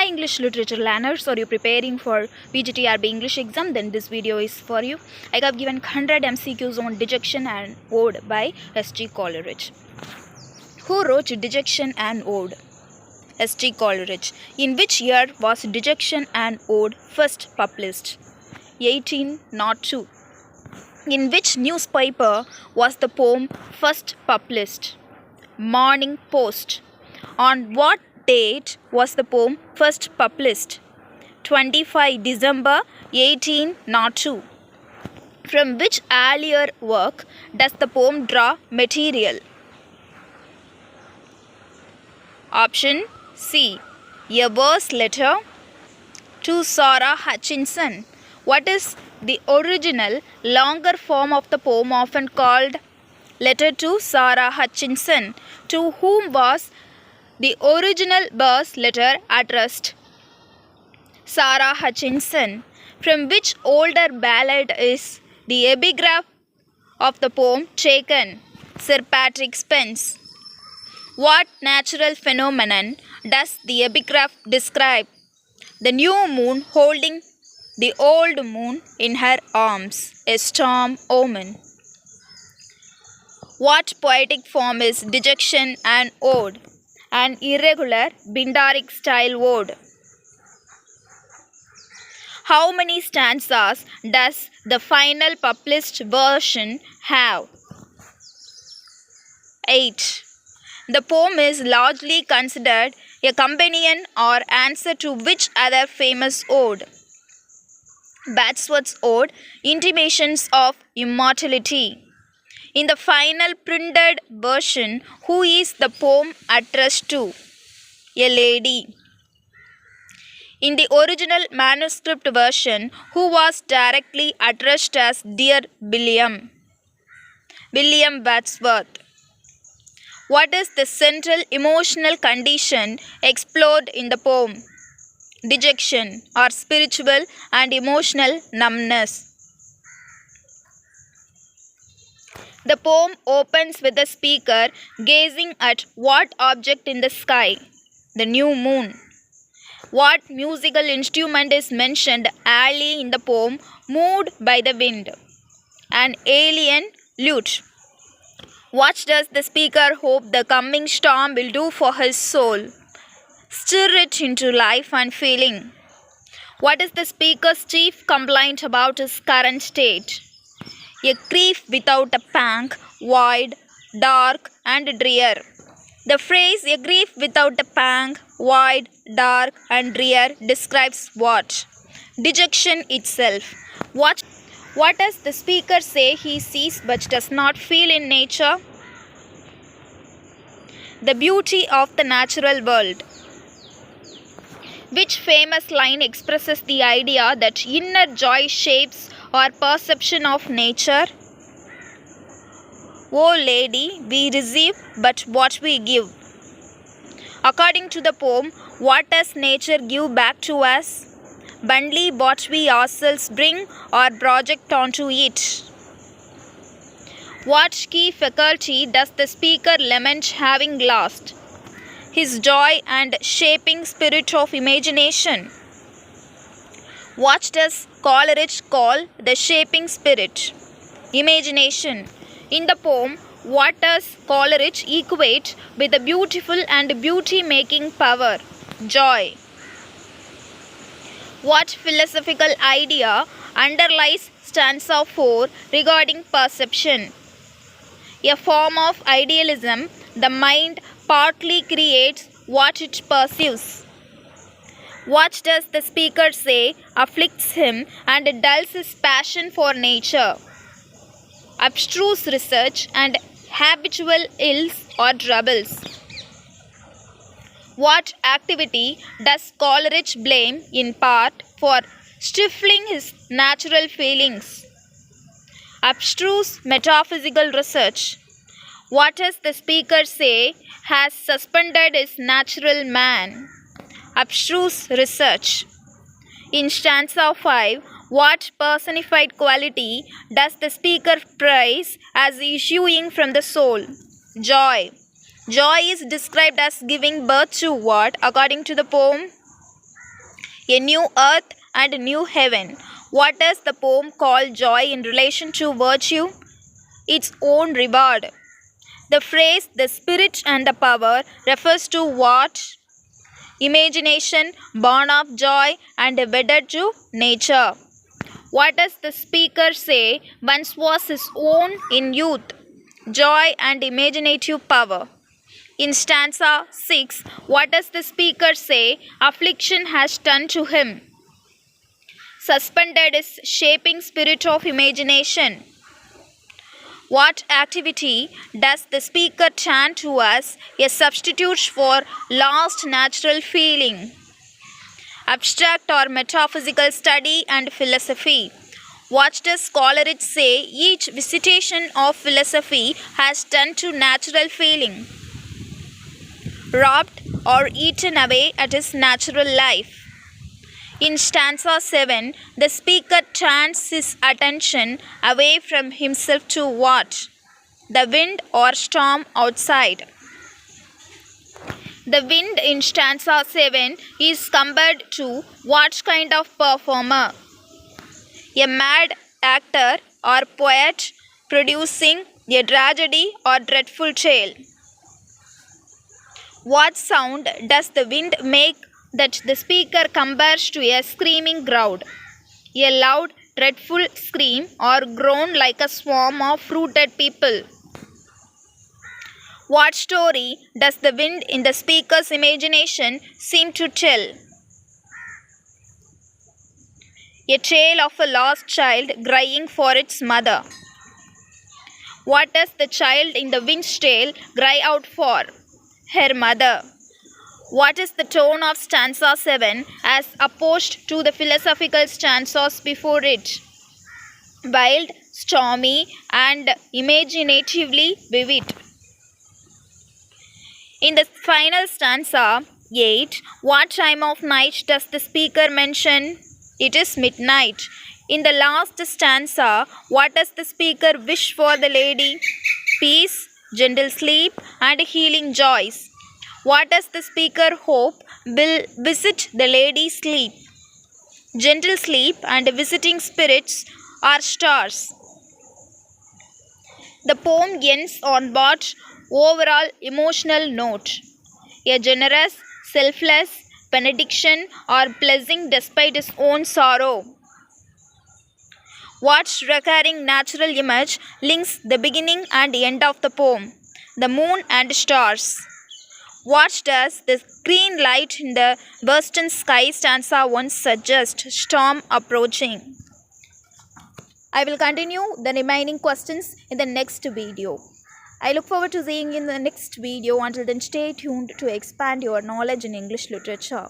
Hi English literature learners, are you preparing for VGTRB English exam? Then this video is for you. I have given 100 MCQs on Dejection and Ode by S.G. Coleridge. Who wrote Dejection and Ode? S.G. Coleridge. In which year was Dejection and Ode first published? 1802. In which newspaper was the poem first published? Morning Post. On what date was the poem first published? 25 December 1802. From which earlier work does the poem draw material? Option C. A verse letter to Sara Hutchinson. What is the original longer form of the poem often called Letter to Sara Hutchinson? To whom was the original verse letter addressed? Sara Hutchinson. From which older ballad is the epigraph of the poem taken? Sir Patrick Spens. What natural phenomenon does the epigraph describe? The new moon holding the old moon in her arms, a storm omen. What poetic form is Dejection and Ode? An irregular Pindaric style ode. How many stanzas does the final published version have? 8. The poem is largely considered a companion or answer to which other famous ode? Wordsworth's Ode, Intimations of Immortality. In the final printed version, who is the poem addressed to? A lady. In the original manuscript version, who was directly addressed as Dear William? William Wordsworth. What is the central emotional condition explored in the poem? Dejection, or spiritual and emotional numbness. The poem opens with the speaker gazing at what object in the sky? The new moon. What musical instrument is mentioned early in the poem moved by the wind? An Eolian lute. What does the speaker hope the coming storm will do for his soul? Stir it into life and feeling. What is the speaker's chief complaint about his current state? A grief without a pang, void, dark and drear. The phrase a grief without a pang, void, dark and drear describes what? Dejection itself. What does the speaker say he sees but does not feel in nature? The beauty of the natural world. Which famous line expresses the idea that inner joy shapes our perception of nature? O lady, we receive but what we give. According to the poem, what does nature give back to us? Bundly what we ourselves bring or project onto it. What key faculty does the speaker lament having lost? His joy and shaping spirit of imagination. What does Coleridge call the shaping spirit? Imagination. In the poem, what does Coleridge equate with the beautiful and beauty-making power? Joy. What philosophical idea underlies stanza 4 regarding perception? A form of idealism, the mind partly creates what it perceives. What does the speaker say afflicts him and dulls his passion for nature? Abstruse research and habitual ills or troubles. What activity does Coleridge blame in part for stifling his natural feelings? Abstruse metaphysical research. What does the speaker say has suspended his natural man? Abstruse research. In stanza 5, what personified quality does the speaker praise as issuing from the soul? Joy. Joy is described as giving birth to what according to the poem? A new earth and new heaven. What does the poem call joy in relation to virtue? Its own reward. The phrase the spirit and the power refers to what? Imagination, born of joy and wedded to nature. What does the speaker say once was his own in youth? Joy and imaginative power. In stanza 6, what does the speaker say? Affliction has turned to him. Suspended is shaping spirit of imagination. What activity does the speaker chant to us, a substitute for lost natural feeling? Abstract or metaphysical study and philosophy. What does Coleridge say? Each visitation of philosophy has turned to natural feeling, robbed or eaten away at his natural life. In stanza 7, the speaker turns his attention away from himself to what? The wind or storm outside. The wind in stanza 7 is compared to what kind of performer? A mad actor or poet producing a tragedy or dreadful tale. What sound does the wind make that the speaker compares to a screaming crowd? A loud, dreadful scream or groan like a swarm of rooted people. What story does the wind in the speaker's imagination seem to tell? A tale of a lost child crying for its mother. What does the child in the wind's tale cry out for? Her mother. What is the tone of stanza 7 as opposed to the philosophical stanzas before it? Wild, stormy, and imaginatively vivid. In the final stanza 8, what time of night does the speaker mention? It is midnight. In the last stanza, what does the speaker wish for the lady? Peace, gentle sleep, and healing joys. What does the speaker hope will visit the lady's sleep? Gentle sleep and visiting spirits are stars. The poem ends on what overall emotional note? A generous, selfless benediction or blessing despite his own sorrow. What recurring natural image links the beginning and end of the poem? The moon and stars. What does the green light in the western sky stanza 1 suggest? Storm approaching. I will continue the remaining questions in the next video. I look forward to seeing you in the next video. Until then, stay tuned to expand your knowledge in English literature.